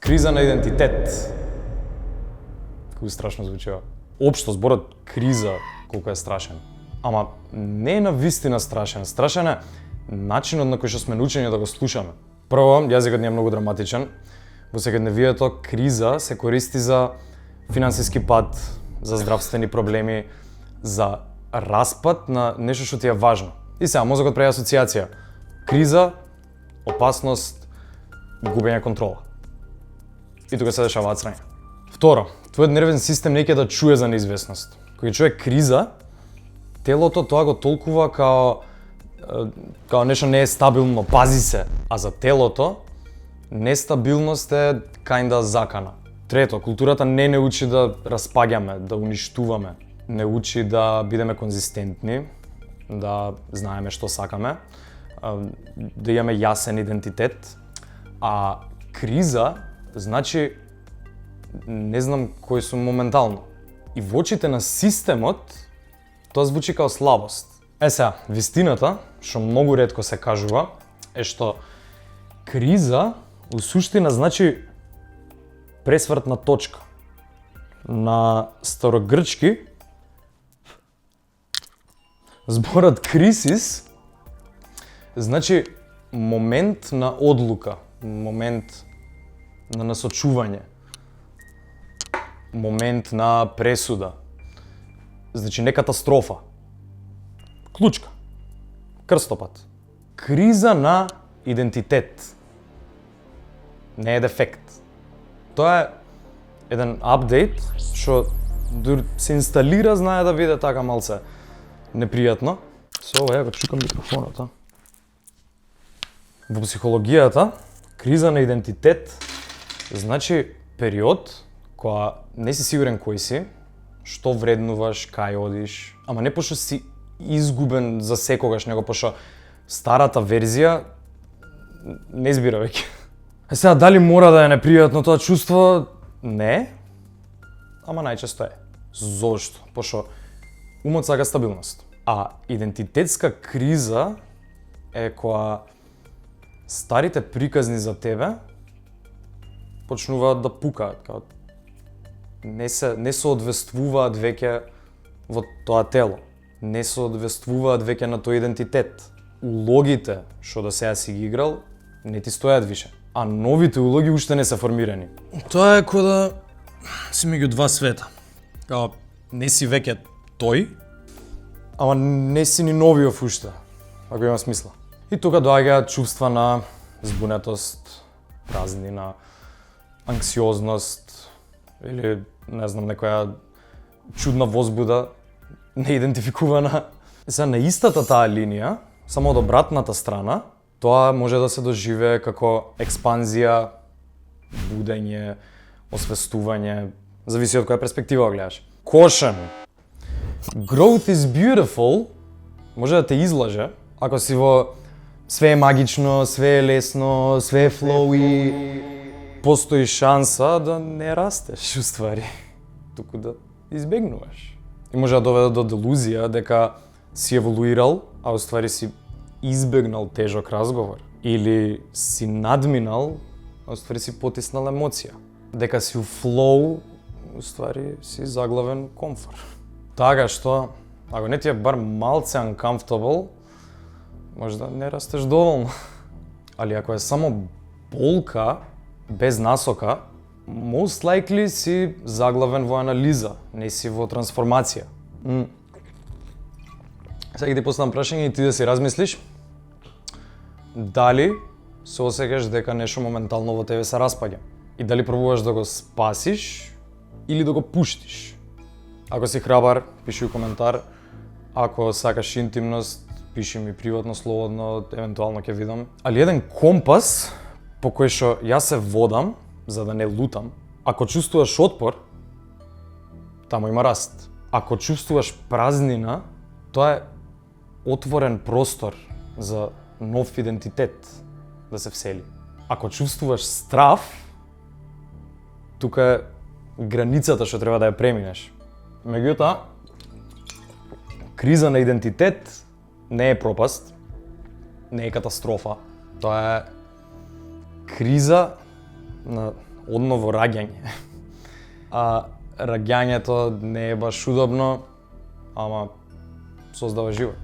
Криза на идентитет. Како страшно звучи. Општо зборот криза колку е страшен. Ама не е на вистина страшен. Страшен е начинот на кој што сме научени да го слушаме. Прво, јазикот не е многу драматичен. Во секојдневието криза се користи за финансиски пад, за здравствени проблеми, за распад на нешто што ти е важно. И сега мозокот прави асоцијација. Криза, опасност, губење контрола. И тука се дешаваат срања. Второ, твојот нервен систем не ќе да чуе за неизвестност. Кога чуе криза, телото тоа го толкува као нешто не е стабилно, пази се. А за телото, нестабилност е кајнда закана. Трето, културата не учи да распаѓаме, да уништуваме. Не учи да бидеме конзистентни, да знаеме што сакаме, да имаме јасен идентитет. А криза значи не знам кој сум моментално. И во очите на системот тоа звучи као слабост. Сега, вистината, што многу ретко се кажува, е што криза у суштина значи пресвртна точка. На старогрчки зборот кризис значи момент на одлука, момент на насочување, момент на пресуда. Значи не катастрофа. Клучка. Крстопат. Криза на идентитет. Не е дефект. Тоа е еден апдейт што дур се инсталира, знае да биде така малце непријатно. Со ова ја го чукам микрофонот. Во психологијата, криза на идентитет значи период кога не си сигурен кој си, што вреднуваш, кај одиш, ама не пошто си изгубен за секогаш, него пошто старата верзија не избира веќе. Сега дали мора да е непријатно тоа чувство? Не. Ама најчесто е. Зошто? Пошто умот сака стабилност. А идентитетска криза е кога старите приказни за тебе почнуваат да пукаат, као не соодветствуваат веќе во тоа тело. Не соодветствуваат веќе на тој идентитет. Улогите што до сега си ги играл не ти стојат више, а новите улоги уште не се формирани. Тоа е кога да си меѓу два света. Као не си веќе тој, ама не си ни новиот уште, ако има смисла. И тука доаѓаат чувства на збунетост, празнина, анксиозност или не знам некоја чудна возбуда, неидентификувана. Сега на истата таа линија, само од обратната страна, тоа може да се доживее како експанзија, будење, освестување, зависи од која перспектива го гледаш. Кошен. Growth is beautiful може да те излаже ако си во све е магично, све е лесно, све е флоуи, постои шанса да не растеш уствари, туку да избегнуваш. И може да доведе до делузија дека си еволуирал, а уствари си избегнал тежок разговор. Или си надминал, а уствари си потиснал емоција. Дека си у флоу, уствари си заглавен комфор. Така што, ако не ти е бар малце uncomfortable, може да не растеш доволно. Али ако е само болка, без насока, most likely си заглавен во анализа, не си во трансформација. Сега ти поставам прашање и ти да си размислиш дали се осеќаш дека нешто моментално во тебе се распаѓа и дали пробуваш да го спасиш или да го пуштиш. Ако си храбар, пиши у коментар. Ако сакаш интимност, пиши ми приватно, слободно, евентуално ќе видам. Али еден компас по кој што јас се водам за да не лутам. Ако чувствуваш отпор, таму има раст. Ако чувствуваш празнина, тоа е отворен простор за нов идентитет да се всели. Ако чувствуваш страв, тука е границата што треба да ја преминеш. Меѓутоа, криза на идентитет не е пропаст, не е катастрофа. Тоа е криза на одново раѓање. А раѓањето не е баш удобно, ама создава живот.